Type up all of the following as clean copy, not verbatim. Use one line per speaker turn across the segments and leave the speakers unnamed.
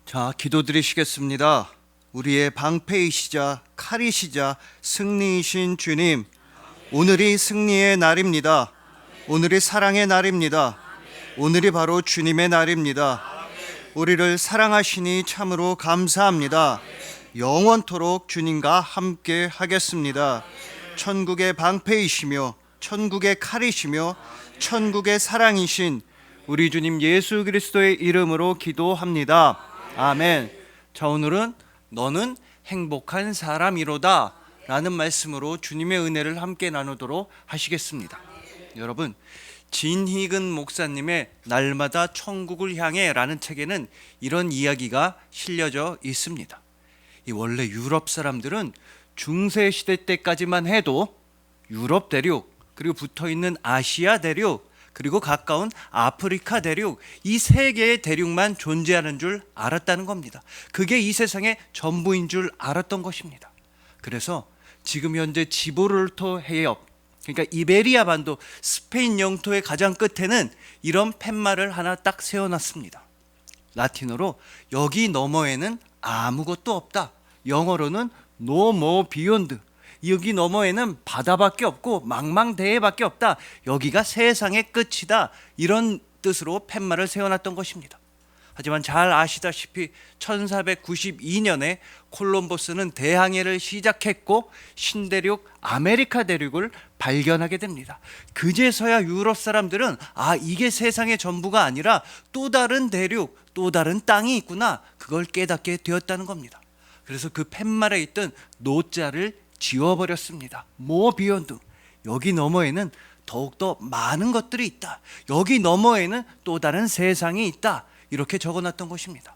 자, 기도드리시겠습니다. 우리의 방패이시자 칼이시자 승리이신 주님, 오늘이 승리의 날입니다. 오늘이 사랑의 날입니다. 오늘이 바로 주님의 날입니다. 우리를 사랑하시니 참으로 감사합니다. 영원토록 주님과 함께 하겠습니다. 천국의 방패이시며 천국의 칼이시며 천국의 사랑이신 우리 주님 예수 그리스도의 이름으로 기도합니다. 아멘. 자, 오늘은 너는 행복한 사람이로다 라는 말씀으로 주님의 은혜를 함께 나누도록 하시겠습니다. 여러분, 진희근 목사님의 날마다 천국을 향해 라는 책에는 이런 이야기가 실려져 있습니다. 원래 유럽 사람들은 중세시대 때까지만 해도 유럽 대륙, 그리고 붙어있는 아시아 대륙, 그리고 가까운 아프리카 대륙, 이 세 개의 대륙만 존재하는 줄 알았다는 겁니다. 그게 이 세상의 전부인 줄 알았던 것입니다. 그래서 지금 현재 지브롤터 해협, 그러니까 이베리아 반도 스페인 영토의 가장 끝에는 이런 팻말을 하나 딱 세워놨습니다. 라틴어로 여기 너머에는 아무것도 없다. 영어로는 No more beyond. 여기 너머에는 바다밖에 없고 망망대해밖에 없다. 여기가 세상의 끝이다. 이런 뜻으로 팻말을 세워놨던 것입니다. 하지만 잘 아시다시피 1492년에 콜럼버스는 대항해를 시작했고 신대륙 아메리카 대륙을 발견하게 됩니다. 그제서야 유럽 사람들은 이게 세상의 전부가 아니라 또 다른 대륙, 또 다른 땅이 있구나, 그걸 깨닫게 되었다는 겁니다. 그래서 그 팻말에 있던 노자를 지워버렸습니다. More beyond. 여기 너머에는 더욱더 많은 것들이 있다. 여기 너머에는 또 다른 세상이 있다. 이렇게 적어놨던 것입니다.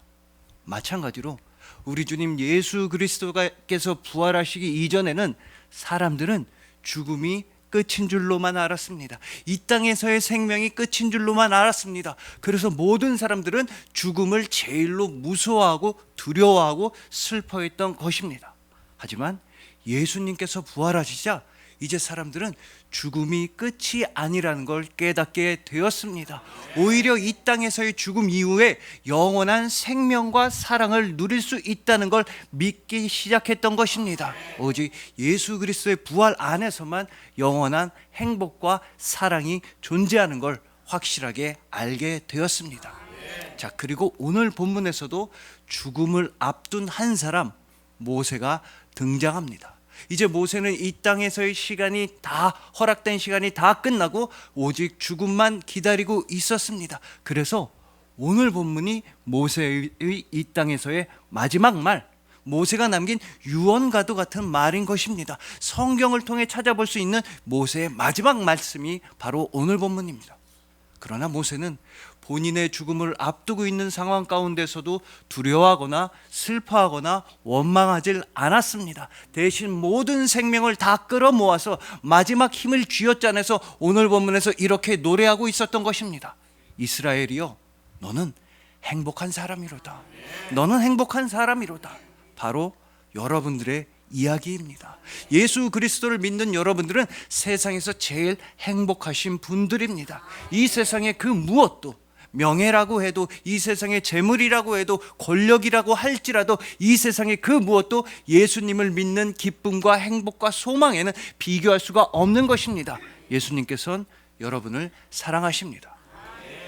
마찬가지로 우리 주님 예수 그리스도께서 부활하시기 이전에는 사람들은 죽음이 끝인 줄로만 알았습니다. 이 땅에서의 생명이 끝인 줄로만 알았습니다. 그래서 모든 사람들은 죽음을 제일로 무서워하고 두려워하고 슬퍼했던 것입니다. 하지만 예수님께서 부활하시자 이제 사람들은 죽음이 끝이 아니라는 걸 깨닫게 되었습니다. 오히려 이 땅에서의 죽음 이후에 영원한 생명과 사랑을 누릴 수 있다는 걸 믿기 시작했던 것입니다. 오직 예수 그리스도의 부활 안에서만 영원한 행복과 사랑이 존재하는 걸 확실하게 알게 되었습니다. 자, 그리고 오늘 본문에서도 죽음을 앞둔 한 사람, 모세가 등장합니다. 이제 모세는 이 땅에서의 시간이 다, 허락된 시간이 다 끝나고 오직 죽음만 기다리고 있었습니다. 그래서 오늘 본문이 모세의 이 땅에서의 마지막 말, 모세가 남긴 유언과도 같은 말인 것입니다. 성경을 통해 찾아볼 수 있는 모세의 마지막 말씀이 바로 오늘 본문입니다. 그러나 모세는 본인의 죽음을 앞두고 있는 상황 가운데서도 두려워하거나 슬퍼하거나 원망하지 않았습니다. 대신 모든 생명을 다 끌어모아서 마지막 힘을 쥐어짜내서 오늘 본문에서 이렇게 노래하고 있었던 것입니다. 이스라엘이여, 너는 행복한 사람이로다. 너는 행복한 사람이로다. 바로 여러분들의 이야기입니다. 예수 그리스도를 믿는 여러분들은 세상에서 제일 행복하신 분들입니다. 이 세상의 그 무엇도, 명예라고 해도, 이 세상의 재물이라고 해도, 권력이라고 할지라도, 이 세상의 그 무엇도 예수님을 믿는 기쁨과 행복과 소망에는 비교할 수가 없는 것입니다. 예수님께서는 여러분을 사랑하십니다.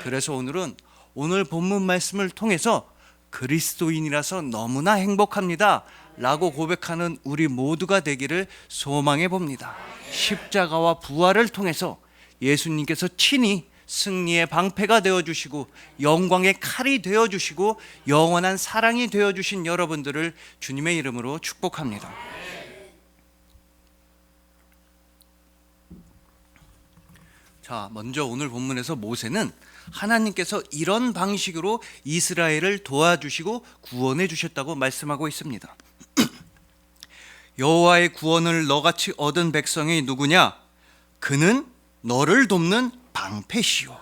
그래서 오늘은 오늘 본문 말씀을 통해서 그리스도인이라서 너무나 행복합니다 라고 고백하는 우리 모두가 되기를 소망해 봅니다. 십자가와 부활을 통해서 예수님께서 친히 승리의 방패가 되어주시고 영광의 칼이 되어주시고 영원한 사랑이 되어주신 여러분들을 주님의 이름으로 축복합니다. 자, 먼저 오늘 본문에서 모세는 하나님께서 이런 방식으로 이스라엘을 도와주시고 구원해 주셨다고 말씀하고 있습니다. 여호와의 구원을 너같이 얻은 백성이 누구냐? 그는 너를 돕는 방패시오.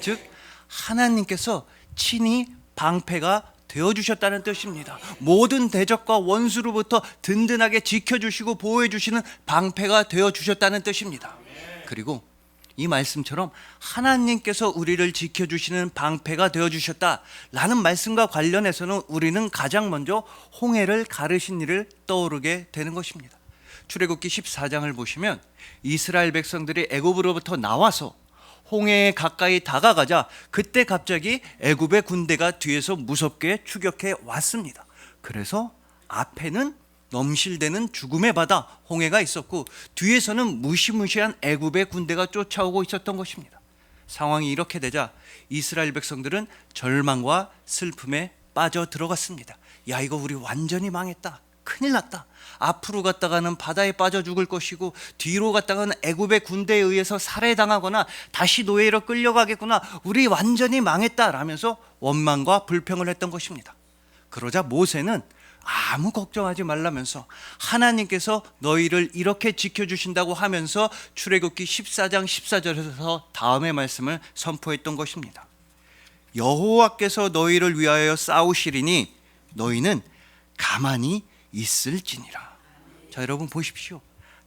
즉 하나님께서 친히 방패가 되어주셨다는 뜻입니다. 모든 대적과 원수로부터 든든하게 지켜주시고 보호해주시는 방패가 되어주셨다는 뜻입니다. 그리고 이 말씀처럼 하나님께서 우리를 지켜주시는 방패가 되어주셨다라는 말씀과 관련해서는 우리는 가장 먼저 홍해를 가르신 일을 떠오르게 되는 것입니다. 출애굽기 14장을 보시면 이스라엘 백성들이 애굽으로부터 나와서 홍해에 가까이 다가가자 그때 갑자기 애굽의 군대가 뒤에서 무섭게 추격해 왔습니다. 그래서 앞에는 넘실대는 죽음의 바다 홍해가 있었고 뒤에서는 무시무시한 애굽의 군대가 쫓아오고 있었던 것입니다. 상황이 이렇게 되자 이스라엘 백성들은 절망과 슬픔에 빠져 들어갔습니다. 야, 이거 우리 완전히 망했다. 큰일 났다. 앞으로 갔다가는 바다에 빠져 죽을 것이고 뒤로 갔다가는 애굽의 군대에 의해서 살해당하거나 다시 노예로 끌려가겠구나. 우리 완전히 망했다라면서 원망과 불평을 했던 것입니다. 그러자 모세는 아무 걱정하지 말라면서 하나님께서 너희를 이렇게 지켜주신다고 하면서 출애굽기 14장 14절에서 다음의 말씀을 선포했던 것입니다. 여호와께서 너희를 위하여 싸우시리니 너희는 가만히 있을지니라. 자, 여러분 보십시오.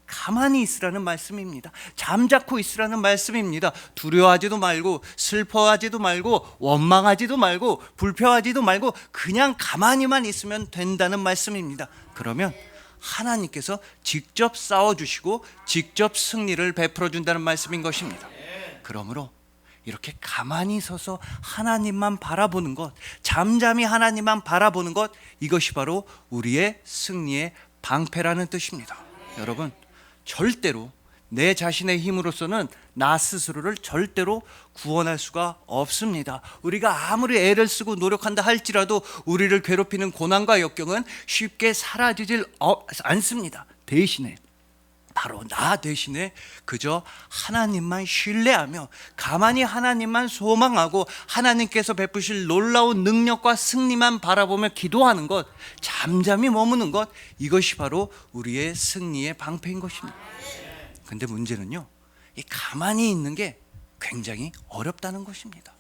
가만히 있으라는 말씀입니다. 잠자코 있으라는 말씀입니다. 두려워하지도 말고 슬퍼하지도 말고 원망하지도 말고 불평하지도 말고 그냥 가만히만 있으면 된다는 말씀입니다. 그러면 하나님께서 직접 싸워주시고 직접 승리를 베풀어 준다는 말씀인 것입니다. 그러므로 이렇게 가만히 서서 하나님만 바라보는 것, 잠잠히 하나님만 바라보는 것, 이것이 바로 우리의 승리의 방패라는 뜻입니다. 여러분, 절대로 내 자신의 힘으로서는 나 스스로를 절대로 구원할 수가 없습니다. 우리가 아무리 애를 쓰고 노력한다 할지라도 우리를 괴롭히는 고난과 역경은 쉽게 사라지질 않습니다. 대신에 바로 나 대신에 그저 하나님만 신뢰하며 가만히 하나님만 소망하고 하나님께서 베푸실 놀라운 능력과 승리만 바라보며 기도하는 것, 잠잠히 머무는 것, 이것이 바로 우리의 승리의 방패인 것입니다. 근데 문제는요, 이 가만히 있는 게 굉장히 어렵다는 것입니다.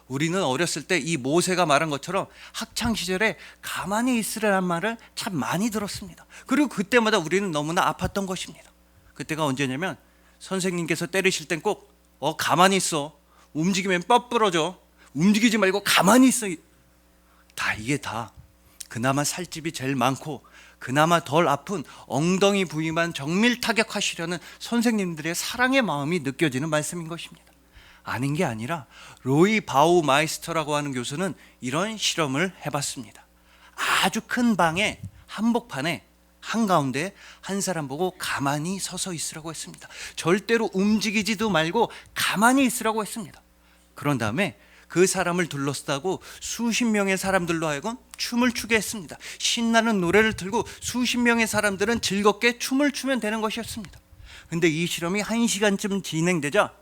우리는 어렸을 때 이 모세가 말한 것처럼 학창시절에 가만히 있으라는 말을 참 많이 들었습니다. 그리고 그때마다 우리는 너무나 아팠던 것입니다. 그때가 언제냐면 선생님께서 때리실 땐 꼭 가만히 있어. 움직이면 뼈 부러져. 움직이지 말고 가만히 있어. 이게 다 그나마 살집이 제일 많고 그나마 덜 아픈 엉덩이 부위만 정밀 타격하시려는 선생님들의 사랑의 마음이 느껴지는 말씀인 것입니다. 아닌 게 아니라 로이 바우 마이스터라고 하는 교수는 이런 실험을 해봤습니다. 아주 큰 방에 한복판에 한가운데 한 사람 보고 가만히 서서 있으라고 했습니다. 절대로 움직이지도 말고 가만히 있으라고 했습니다. 그런 다음에 그 사람을 둘러싸고 수십 명의 사람들로 하여금 춤을 추게 했습니다. 신나는 노래를 틀고 수십 명의 사람들은 즐겁게 춤을 추면 되는 것이었습니다. 근데 이 실험이 1시간쯤 진행되자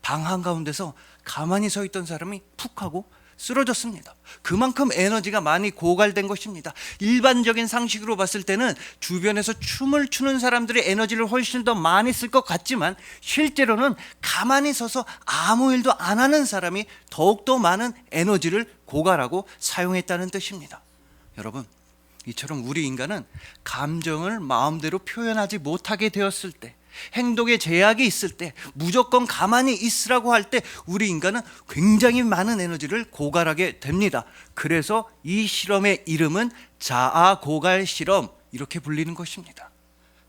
방 한가운데서 가만히 서 있던 사람이 푹 하고 쓰러졌습니다. 그만큼 에너지가 많이 고갈된 것입니다. 일반적인 상식으로 봤을 때는 주변에서 춤을 추는 사람들의 에너지를 훨씬 더 많이 쓸 것 같지만 실제로는 가만히 서서 아무 일도 안 하는 사람이 더욱더 많은 에너지를 고갈하고 사용했다는 뜻입니다. 여러분, 이처럼 우리 인간은 감정을 마음대로 표현하지 못하게 되었을 때, 행동에 제약이 있을 때, 무조건 가만히 있으라고 할 때 우리 인간은 굉장히 많은 에너지를 고갈하게 됩니다. 그래서 이 실험의 이름은 자아 고갈 실험, 이렇게 불리는 것입니다.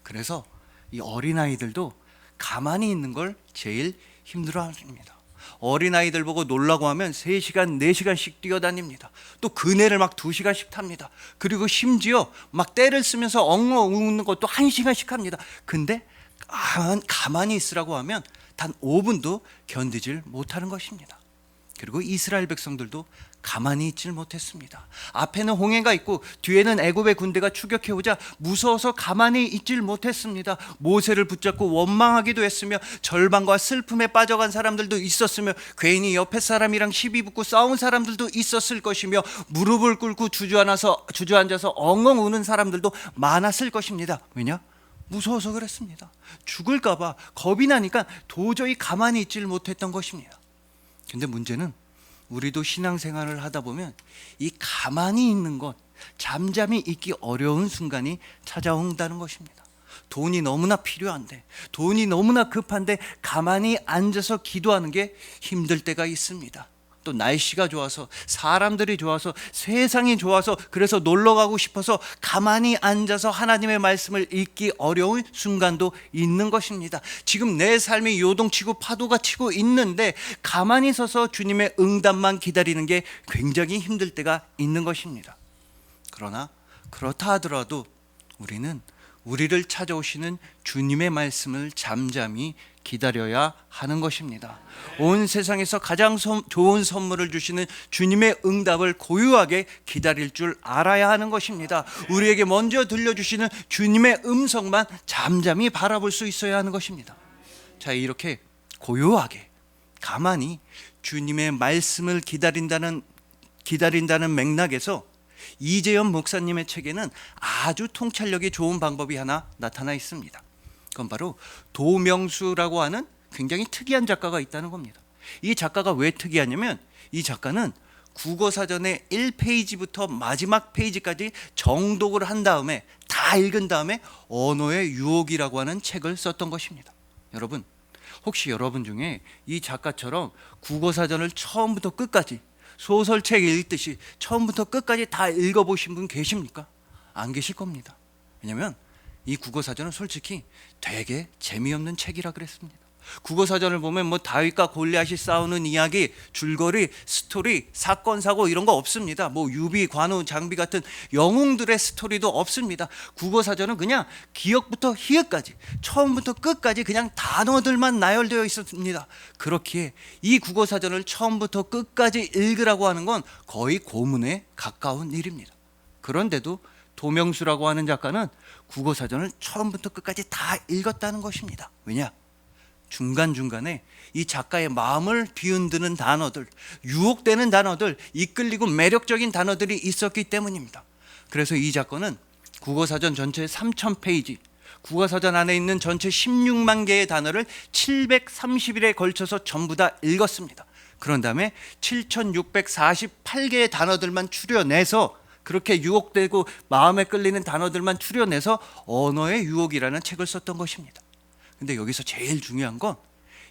그래서 이 어린아이들도 가만히 있는 걸 제일 힘들어합니다. 어린아이들 보고 놀라고 하면 3시간, 4시간씩 뛰어다닙니다. 또 그네를 막 2시간씩 탑니다. 그리고 심지어 막 떼를 쓰면서 엉엉 우는 것도 1시간씩 합니다. 근데 가만히 있으라고 하면 단 5분도 견디질 못하는 것입니다. 그리고 이스라엘 백성들도 가만히 있질 못했습니다. 앞에는 홍해가 있고 뒤에는 애굽의 군대가 추격해오자 무서워서 가만히 있질 못했습니다. 모세를 붙잡고 원망하기도 했으며 절망과 슬픔에 빠져간 사람들도 있었으며 괜히 옆에 사람이랑 시비 붙고 싸운 사람들도 있었을 것이며 무릎을 꿇고 주저앉아서 엉엉 우는 사람들도 많았을 것입니다. 왜냐? 무서워서 그랬습니다. 죽을까 봐 겁이 나니까 도저히 가만히 있질 못했던 것입니다. 근데 문제는 우리도 신앙생활을 하다 보면 이 가만히 있는 것, 잠잠히 있기 어려운 순간이 찾아온다는 것입니다. 돈이 너무나 필요한데, 돈이 너무나 급한데 가만히 앉아서 기도하는 게 힘들 때가 있습니다. 또 날씨가 좋아서, 사람들이 좋아서, 세상이 좋아서, 그래서 놀러 가고 싶어서 가만히 앉아서 하나님의 말씀을 읽기 어려운 순간도 있는 것입니다. 지금 내 삶이 요동치고 파도가 치고 있는데 가만히 서서 주님의 응답만 기다리는 게 굉장히 힘들 때가 있는 것입니다. 그러나 그렇다 하더라도 우리는 우리를 찾아오시는 주님의 말씀을 잠잠히 기다려야 하는 것입니다. 온 세상에서 가장 좋은 선물을 주시는 주님의 응답을 고요하게 기다릴 줄 알아야 하는 것입니다. 우리에게 먼저 들려주시는 주님의 음성만 잠잠히 바라볼 수 있어야 하는 것입니다. 자, 이렇게 고요하게 가만히 주님의 말씀을 기다린다는 맥락에서 이재현 목사님의 책에는 아주 통찰력이 좋은 방법이 하나 나타나 있습니다. 그건 바로 도명수라고 하는 굉장히 특이한 작가가 있다는 겁니다. 이 작가가 왜 특이하냐면 이 작가는 국어사전의 1페이지부터 마지막 페이지까지 정독을 한 다음에 다 읽은 다음에 언어의 유혹이라고 하는 책을 썼던 것입니다. 여러분, 혹시 여러분 중에 이 작가처럼 국어사전을 처음부터 끝까지 소설책 읽듯이 처음부터 끝까지 다 읽어보신 분 계십니까? 안 계실 겁니다. 왜냐하면 이 국어사전은 솔직히 되게 재미없는 책이라 그랬습니다. 국어사전을 보면 뭐 다윗과 골리앗이 싸우는 이야기, 줄거리, 스토리, 사건, 사고 이런 거 없습니다. 뭐 유비, 관우, 장비 같은 영웅들의 스토리도 없습니다. 국어사전은 그냥 기역부터 희역까지 처음부터 끝까지 그냥 단어들만 나열되어 있었습니다. 그렇기에 이 국어사전을 처음부터 끝까지 읽으라고 하는 건 거의 고문에 가까운 일입니다. 그런데도 도명수라고 하는 작가는 국어사전을 처음부터 끝까지 다 읽었다는 것입니다. 왜냐? 중간중간에 이 작가의 마음을 뒤흔드는 단어들, 유혹되는 단어들, 이끌리고 매력적인 단어들이 있었기 때문입니다. 그래서 이 작가는 국어사전 전체 3,000페이지, 국어사전 안에 있는 전체 16만 개의 단어를 730일에 걸쳐서 전부 다 읽었습니다. 그런 다음에 7,648개의 단어들만 추려내서, 그렇게 유혹되고 마음에 끌리는 단어들만 추려내서 언어의 유혹이라는 책을 썼던 것입니다. 근데 여기서 제일 중요한 건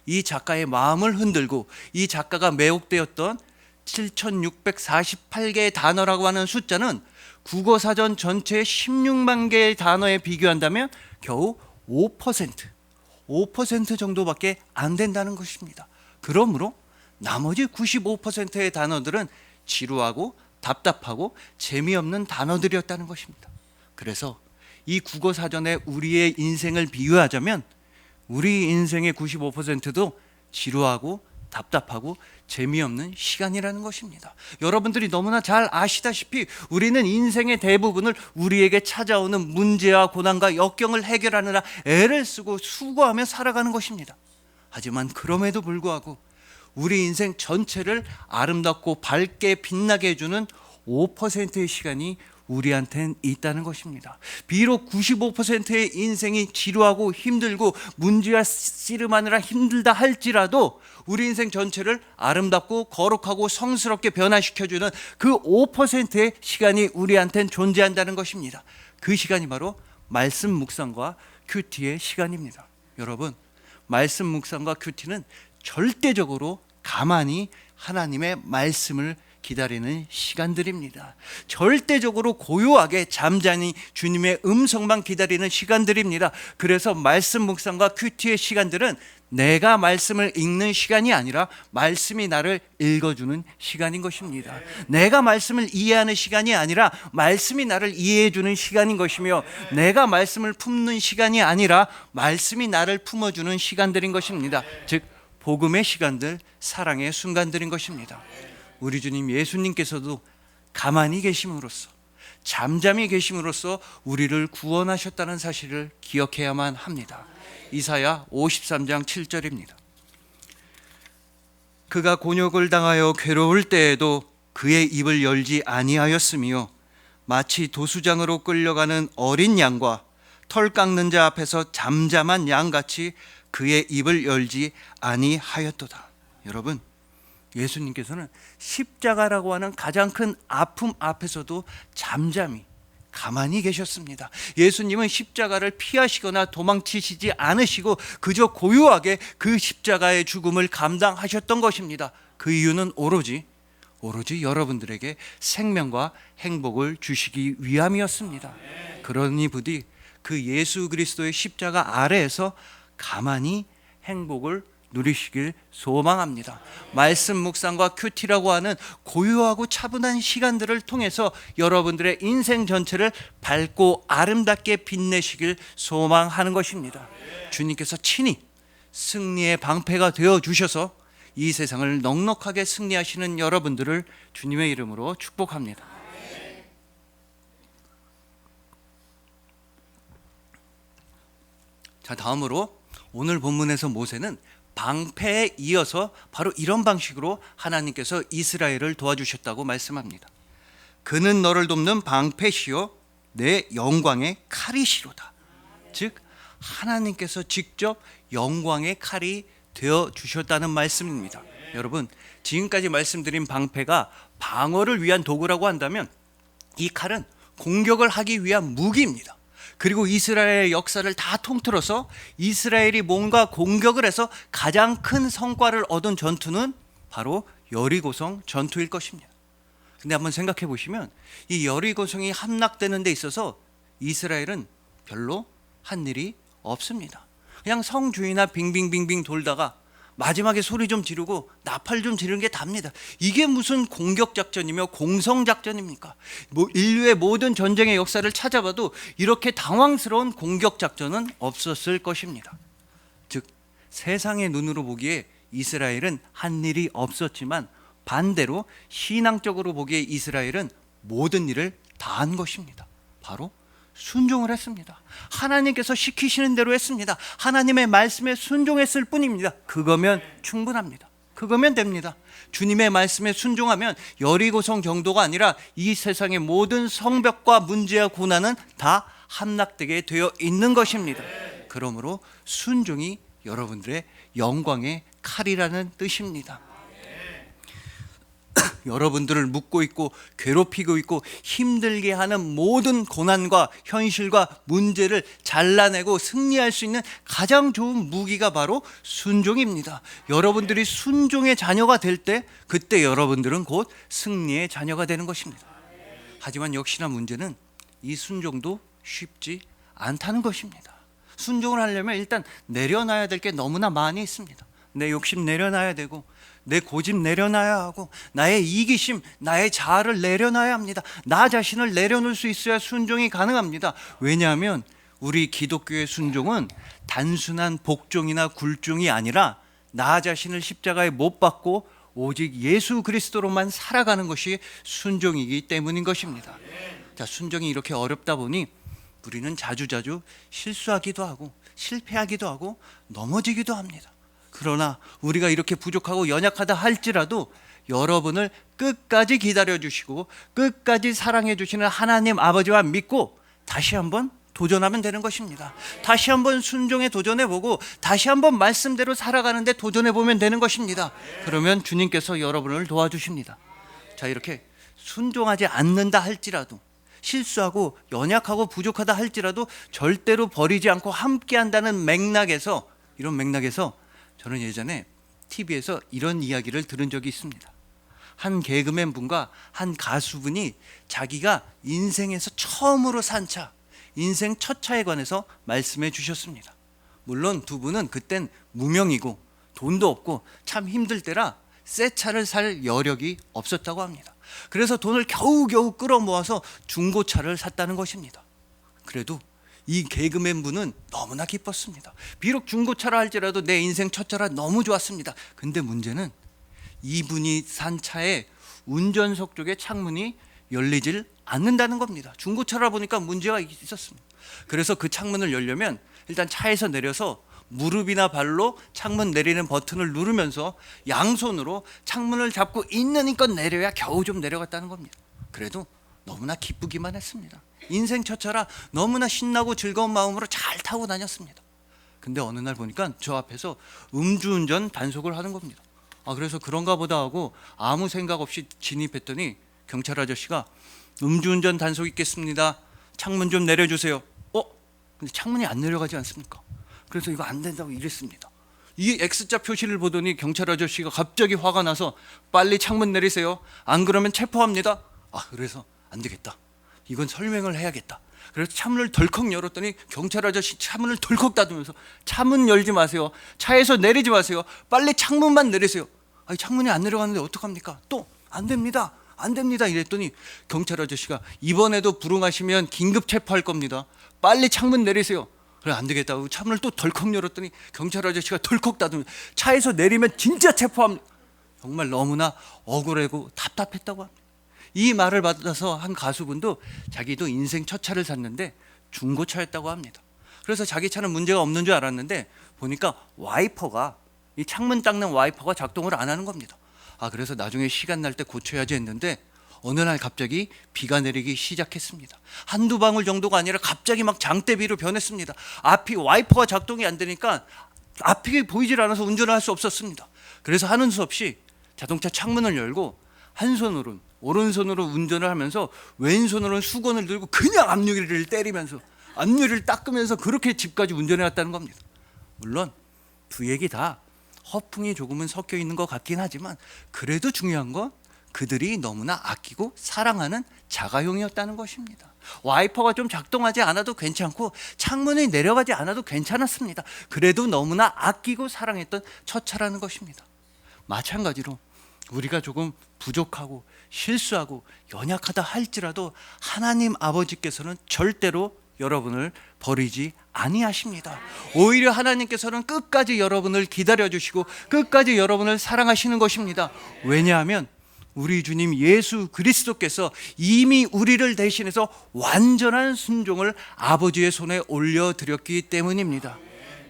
이 작가의 마음을 흔들고 이 작가가 매혹되었던 7,648개의 단어라고 하는 숫자는 국어사전 전체의 16만 개의 단어에 비교한다면 겨우 5% 정도밖에 안 된다는 것입니다. 그러므로 나머지 95%의 단어들은 지루하고 답답하고 재미없는 단어들이었다는 것입니다. 그래서 이 국어사전에 우리의 인생을 비유하자면 우리 인생의 95%도 지루하고 답답하고 재미없는 시간이라는 것입니다. 여러분들이 너무나 잘 아시다시피 우리는 인생의 대부분을 우리에게 찾아오는 문제와 고난과 역경을 해결하느라 애를 쓰고 수고하며 살아가는 것입니다. 하지만 그럼에도 불구하고 우리 인생 전체를 아름답고 밝게 빛나게 해주는 5%의 시간이 우리한테는 있다는 것입니다. 비록 95%의 인생이 지루하고 힘들고 문제와 씨름하느라 힘들다 할지라도 우리 인생 전체를 아름답고 거룩하고 성스럽게 변화시켜주는 그 5%의 시간이 우리한테는 존재한다는 것입니다. 그 시간이 바로 말씀 묵상과 큐티의 시간입니다. 여러분, 말씀 묵상과 큐티는 절대적으로 가만히 하나님의 말씀을 기다리는 시간들입니다. 절대적으로 고요하게 잠잠히 주님의 음성만 기다리는 시간들입니다. 그래서 말씀 묵상과 큐티의 시간들은 내가 말씀을 읽는 시간이 아니라 말씀이 나를 읽어주는 시간인 것입니다. 내가 말씀을 이해하는 시간이 아니라 말씀이 나를 이해해주는 시간인 것이며, 내가 말씀을 품는 시간이 아니라 말씀이 나를 품어주는 시간들인 것입니다. 즉 복음의 시간들, 사랑의 순간들인 것입니다. 우리 주님 예수님께서도 가만히 계심으로써, 잠잠히 계심으로써 우리를 구원하셨다는 사실을 기억해야만 합니다. 이사야 53장 7절입니다. 그가 곤욕을 당하여 괴로울 때에도 그의 입을 열지 아니하였으며 마치 도수장으로 끌려가는 어린 양과 털 깎는 자 앞에서 잠잠한 양같이 그의 입을 열지 아니하였도다. 여러분, 예수님께서는 십자가라고 하는 가장 큰 아픔 앞에서도 잠잠히 가만히 계셨습니다. 예수님은 십자가를 피하시거나 도망치시지 않으시고 그저 고요하게 그 십자가의 죽음을 감당하셨던 것입니다. 그 이유는 오로지 여러분들에게 생명과 행복을 주시기 위함이었습니다. 그러니 부디 그 예수 그리스도의 십자가 아래에서 가만히 행복을 누리시길 소망합니다. 말씀 묵상과 큐티라고 하는 고요하고 차분한 시간들을 통해서 여러분들의 인생 전체를 밝고 아름답게 빛내시길 소망하는 것입니다. 주님께서 친히 승리의 방패가 되어 주셔서 이 세상을 넉넉하게 승리하시는 여러분들을 주님의 이름으로 축복합니다. 자, 다음으로 오늘 본문에서 모세는 방패에 이어서 바로 이런 방식으로 하나님께서 이스라엘을 도와주셨다고 말씀합니다. 그는 너를 돕는 방패시요 내 영광의 칼이시로다. 즉 하나님께서 직접 영광의 칼이 되어 주셨다는 말씀입니다. 여러분, 지금까지 말씀드린 방패가 방어를 위한 도구라고 한다면 이 칼은 공격을 하기 위한 무기입니다. 그리고 이스라엘의 역사를 다 통틀어서 이스라엘이 뭔가 공격을 해서 가장 큰 성과를 얻은 전투는 바로 여리고성 전투일 것입니다. 근데 한번 생각해 보시면 이 여리고성이 함락되는 데 있어서 이스라엘은 별로 한 일이 없습니다. 그냥 성 주위나 빙빙빙빙 돌다가 마지막에 소리 좀 지르고 나팔 좀 지르는 게 답니다. 이게 무슨 공격작전이며 공성작전입니까? 인류의 모든 전쟁의 역사를 찾아봐도 이렇게 당황스러운 공격작전은 없었을 것입니다. 즉 세상의 눈으로 보기에 이스라엘은 한 일이 없었지만 반대로 신앙적으로 보기에 이스라엘은 모든 일을 다 한 것입니다. 바로 순종을 했습니다. 하나님께서 시키시는 대로 했습니다. 하나님의 말씀에 순종했을 뿐입니다. 그거면 충분합니다. 그거면 됩니다. 주님의 말씀에 순종하면 여리고성 정도가 아니라 이 세상의 모든 성벽과 문제와 고난은 다 함락되게 되어 있는 것입니다. 그러므로 순종이 여러분들의 영광의 칼이라는 뜻입니다. 여러분들을 묶고 있고 괴롭히고 있고 힘들게 하는 모든 고난과 현실과 문제를 잘라내고 승리할 수 있는 가장 좋은 무기가 바로 순종입니다. 여러분들이 순종의 자녀가 될 때 그때 여러분들은 곧 승리의 자녀가 되는 것입니다. 하지만 역시나 문제는 이 순종도 쉽지 않다는 것입니다. 순종을 하려면 일단 내려놔야 될 게 너무나 많이 있습니다. 내 욕심 내려놔야 되고 내 고집 내려놔야 하고 나의 이기심, 나의 자아를 내려놔야 합니다. 나 자신을 내려놓을 수 있어야 순종이 가능합니다. 왜냐하면 우리 기독교의 순종은 단순한 복종이나 굴종이 아니라 나 자신을 십자가에 못 박고 오직 예수 그리스도로만 살아가는 것이 순종이기 때문인 것입니다. 자, 순종이 이렇게 어렵다 보니 우리는 자주자주 실수하기도 하고 실패하기도 하고 넘어지기도 합니다. 그러나 우리가 이렇게 부족하고 연약하다 할지라도 여러분을 끝까지 기다려주시고 끝까지 사랑해주시는 하나님 아버지와 믿고 다시 한번 도전하면 되는 것입니다. 다시 한번 순종에 도전해보고 다시 한번 말씀대로 살아가는데 도전해보면 되는 것입니다. 그러면 주님께서 여러분을 도와주십니다. 자, 이렇게 순종하지 않는다 할지라도 실수하고 연약하고 부족하다 할지라도 절대로 버리지 않고 함께한다는 맥락에서 이런 맥락에서 저는 예전에 TV에서 이런 이야기를 들은 적이 있습니다. 한 개그맨 분과 한 가수분이 자기가 인생에서 처음으로 산 차, 인생 첫 차에 관해서 말씀해 주셨습니다. 물론 두 분은 그땐 무명이고 돈도 없고 참 힘들 때라 새 차를 살 여력이 없었다고 합니다. 그래서 돈을 겨우겨우 끌어모아서 중고차를 샀다는 것입니다. 그래도 이 개그맨 분은 너무나 기뻤습니다. 비록 중고차라 할지라도 내 인생 첫 차라 너무 좋았습니다. 근데 문제는 이분이 산 차의 운전석 쪽에 창문이 열리질 않는다는 겁니다. 중고차라 보니까 문제가 있었습니다. 그래서 그 창문을 열려면 일단 차에서 내려서 무릎이나 발로 창문 내리는 버튼을 누르면서 양손으로 창문을 잡고 있는 힘껏 내려야 겨우 좀 내려갔다는 겁니다. 그래도 너무나 기쁘기만 했습니다. 인생 첫 차라 너무나 신나고 즐거운 마음으로 잘 타고 다녔습니다. 근데 어느 날 보니까 저 앞에서 음주운전 단속을 하는 겁니다. 그래서 그런가 보다 하고 아무 생각 없이 진입했더니 경찰 아저씨가 음주운전 단속 있겠습니다. 창문 좀 내려주세요. 근데 창문이 안 내려가지 않습니까? 그래서 이거 안 된다고 이랬습니다. 이 X자 표시를 보더니 경찰 아저씨가 갑자기 화가 나서 빨리 창문 내리세요. 안 그러면 체포합니다. 그래서 안 되겠다. 이건 설명을 해야겠다. 그래서 창문을 덜컥 열었더니 경찰 아저씨 창문을 덜컥 닫으면서 차문 열지 마세요. 차에서 내리지 마세요. 빨리 창문만 내리세요. 창문이 안 내려가는데 어떡합니까? 또 안 됩니다. 안 됩니다. 이랬더니 경찰 아저씨가 이번에도 불응하시면 긴급 체포할 겁니다. 빨리 창문 내리세요. 그래 안 되겠다고 창문을 또 덜컥 열었더니 경찰 아저씨가 덜컥 닫으면 차에서 내리면 진짜 체포합니다. 정말 너무나 억울하고 답답했다고 합니다. 이 말을 받아서 한 가수분도 자기도 인생 첫 차를 샀는데 중고차였다고 합니다. 그래서 자기 차는 문제가 없는 줄 알았는데 보니까 와이퍼가, 이 창문 닦는 와이퍼가 작동을 안 하는 겁니다. 그래서 나중에 시간 날 때 고쳐야지 했는데 어느 날 갑자기 비가 내리기 시작했습니다. 한두 방울 정도가 아니라 갑자기 막 장대비로 변했습니다. 앞이 와이퍼가 작동이 안 되니까 앞이 보이질 않아서 운전을 할 수 없었습니다. 그래서 하는 수 없이 자동차 창문을 열고 한 손으로는 오른손으로 운전을 하면서 왼손으로는 수건을 들고 그냥 앞유리를 때리면서 앞유리를 닦으면서 그렇게 집까지 운전해 왔다는 겁니다. 물론 두 얘기 다 허풍이 조금은 섞여 있는 것 같긴 하지만 그래도 중요한 건 그들이 너무나 아끼고 사랑하는 자가용이었다는 것입니다. 와이퍼가 좀 작동하지 않아도 괜찮고 창문이 내려가지 않아도 괜찮았습니다. 그래도 너무나 아끼고 사랑했던 첫 차라는 것입니다. 마찬가지로 우리가 조금 부족하고 실수하고 연약하다 할지라도 하나님 아버지께서는 절대로 여러분을 버리지 아니하십니다. 오히려 하나님께서는 끝까지 여러분을 기다려주시고 끝까지 여러분을 사랑하시는 것입니다. 왜냐하면 우리 주님 예수 그리스도께서 이미 우리를 대신해서 완전한 순종을 아버지의 손에 올려드렸기 때문입니다.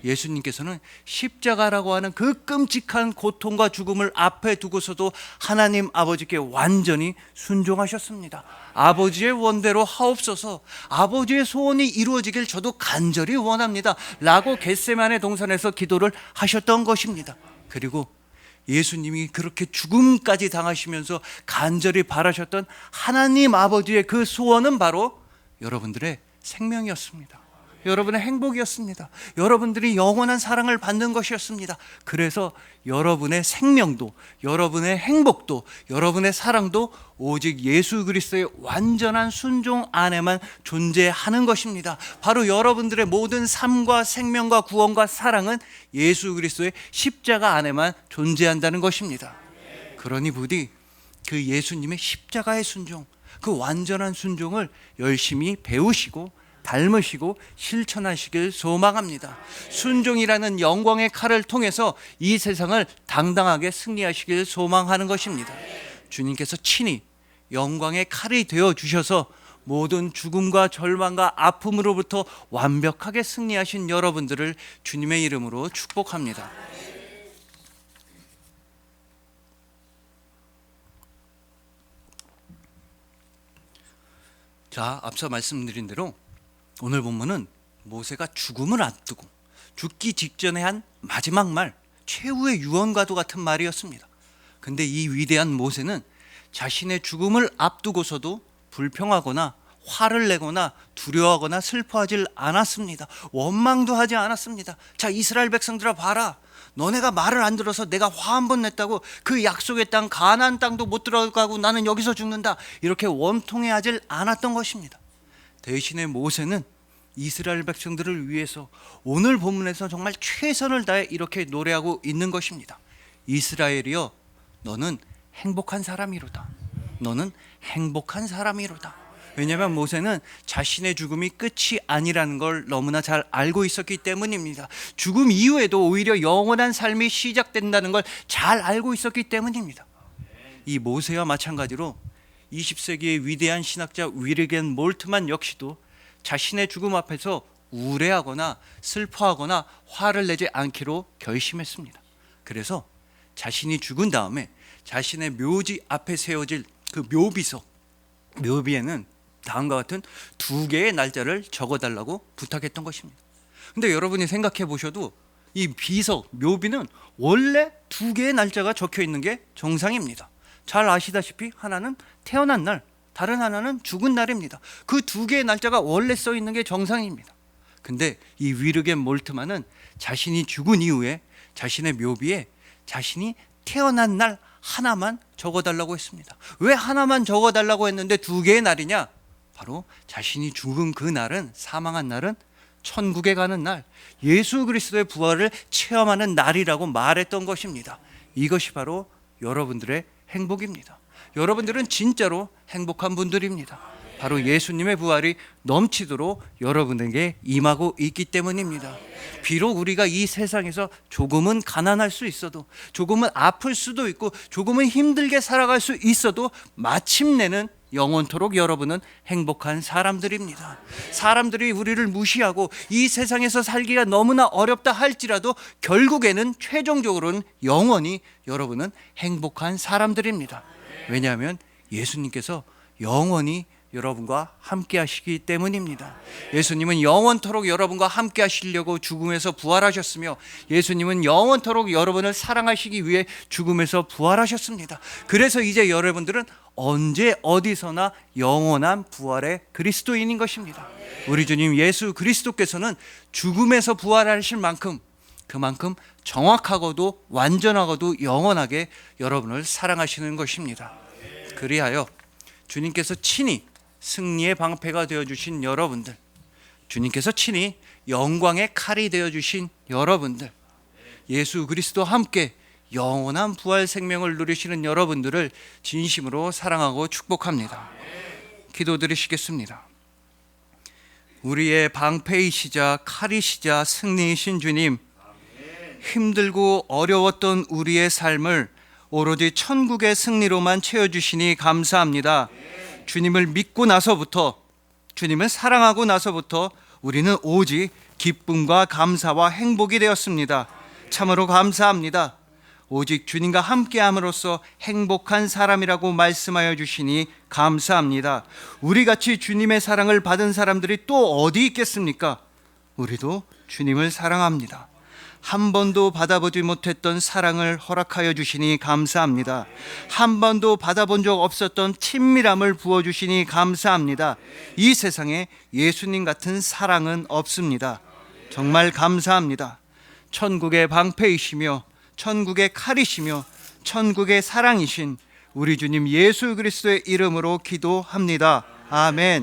예수님께서는 십자가라고 하는 그 끔찍한 고통과 죽음을 앞에 두고서도 하나님 아버지께 완전히 순종하셨습니다. 아버지의 원대로 하옵소서, 아버지의 소원이 이루어지길 저도 간절히 원합니다 라고 겟세마네 동산에서 기도를 하셨던 것입니다. 그리고 예수님이 그렇게 죽음까지 당하시면서 간절히 바라셨던 하나님 아버지의 그 소원은 바로 여러분들의 생명이었습니다. 여러분의 행복이었습니다. 여러분들이 영원한 사랑을 받는 것이었습니다. 그래서 여러분의 생명도, 여러분의 행복도, 여러분의 사랑도 오직 예수 그리스도의 완전한 순종 안에만 존재하는 것입니다. 바로 여러분들의 모든 삶과 생명과 구원과 사랑은 예수 그리스도의 십자가 안에만 존재한다는 것입니다. 그러니 부디 그 예수님의 십자가의 순종, 그 완전한 순종을 열심히 배우시고 닮으시고 실천하시길 소망합니다. 순종이라는 영광의 칼을 통해서 이 세상을 당당하게 승리하시길 소망하는 것입니다. 주님께서 친히 영광의 칼이 되어 주셔서 모든 죽음과 절망과 아픔으로부터 완벽하게 승리하신 여러분들을 주님의 이름으로 축복합니다. 자, 앞서 말씀드린 대로 오늘 본문은 모세가 죽음을 앞두고 죽기 직전에 한 마지막 말, 최후의 유언과도 같은 말이었습니다. 근데 이 위대한 모세는 자신의 죽음을 앞두고서도 불평하거나 화를 내거나 두려워하거나 슬퍼하지 않았습니다. 원망도 하지 않았습니다. 자, 이스라엘 백성들아 봐라. 너네가 말을 안 들어서 내가 화 한 번 냈다고 그 약속의 땅 가나안 땅도 못 들어가고 나는 여기서 죽는다, 이렇게 원통해하지 않았던 것입니다. 대신에 모세는 이스라엘 백성들을 위해서 오늘 본문에서 정말 최선을 다해 이렇게 노래하고 있는 것입니다. 이스라엘이여, 너는 행복한 사람이로다. 너는 행복한 사람이로다. 왜냐하면 모세는 자신의 죽음이 끝이 아니라는 걸 너무나 잘 알고 있었기 때문입니다. 죽음 이후에도 오히려 영원한 삶이 시작된다는 걸 잘 알고 있었기 때문입니다. 이 모세와 마찬가지로 20세기의 위대한 신학자 위르겐 몰트만 역시도 자신의 죽음 앞에서 우울해하거나 슬퍼하거나 화를 내지 않기로 결심했습니다. 그래서 자신이 죽은 다음에 자신의 묘지 앞에 세워질 그 묘비석, 묘비에는 다음과 같은 2개의 날짜를 적어달라고 부탁했던 것입니다. 근데 여러분이 생각해 보셔도 이 비석, 묘비는 원래 2개의 날짜가 적혀 있는 게 정상입니다. 잘 아시다시피 하나는 태어난 날, 다른 하나는 죽은 날입니다. 그 두 개의 날짜가 원래 써 있는 게 정상입니다. 근데 이 위르겐 몰트만은 자신이 죽은 이후에 자신의 묘비에 자신이 태어난 날 하나만 적어달라고 했습니다. 왜 하나만 적어달라고 했는데 두 개의 날이냐? 바로 자신이 죽은 그 날은, 사망한 날은 천국에 가는 날, 예수 그리스도의 부활을 체험하는 날이라고 말했던 것입니다. 이것이 바로 여러분들의 행복입니다. 여러분들은 진짜로 행복한 분들입니다. 바로 예수님의 부활이 넘치도록 여러분에게 임하고 있기 때문입니다. 비록 우리가 이 세상에서 조금은 가난할 수 있어도, 조금은 아플 수도 있고, 조금은 힘들게 살아갈 수 있어도 마침내는 영원토록 여러분은 행복한 사람들입니다. 사람들이 우리를 무시하고 이 세상에서 살기가 너무나 어렵다 할지라도 결국에는 최종적으로는 영원히 여러분은 행복한 사람들입니다. 왜냐하면 예수님께서 영원히 여러분과 함께 하시기 때문입니다. 예수님은 영원토록 여러분과 함께 하시려고 죽음에서 부활하셨으며, 예수님은 영원토록 여러분을 사랑하시기 위해 죽음에서 부활하셨습니다. 그래서 이제 여러분들은 언제 어디서나 영원한 부활의 그리스도인인 것입니다. 우리 주님 예수 그리스도께서는 죽음에서 부활하실 만큼, 그만큼 정확하고도 완전하고도 영원하게 여러분을 사랑하시는 것입니다. 그리하여 주님께서 친히 승리의 방패가 되어주신 여러분들, 주님께서 친히 영광의 칼이 되어주신 여러분들, 예수 그리스도와 함께 영원한 부활 생명을 누리시는 여러분들을 진심으로 사랑하고 축복합니다. 기도드리시겠습니다. 우리의 방패이시자 칼이시자 승리이신 주님, 힘들고 어려웠던 우리의 삶을 오로지 천국의 승리로만 채워주시니 감사합니다. 주님을 믿고 나서부터, 주님을 사랑하고 나서부터 우리는 오직 기쁨과 감사와 행복이 되었습니다. 참으로 감사합니다. 오직 주님과 함께함으로써 행복한 사람이라고 말씀하여 주시니 감사합니다. 우리같이 주님의 사랑을 받은 사람들이 또 어디 있겠습니까? 우리도 주님을 사랑합니다. 한 번도 받아보지 못했던 사랑을 허락하여 주시니 감사합니다. 한 번도 받아본 적 없었던 친밀함을 부어주시니 감사합니다. 이 세상에 예수님 같은 사랑은 없습니다. 정말 감사합니다. 천국의 방패이시며 천국의 칼이시며 천국의 사랑이신 우리 주님 예수 그리스도의 이름으로 기도합니다. 아멘.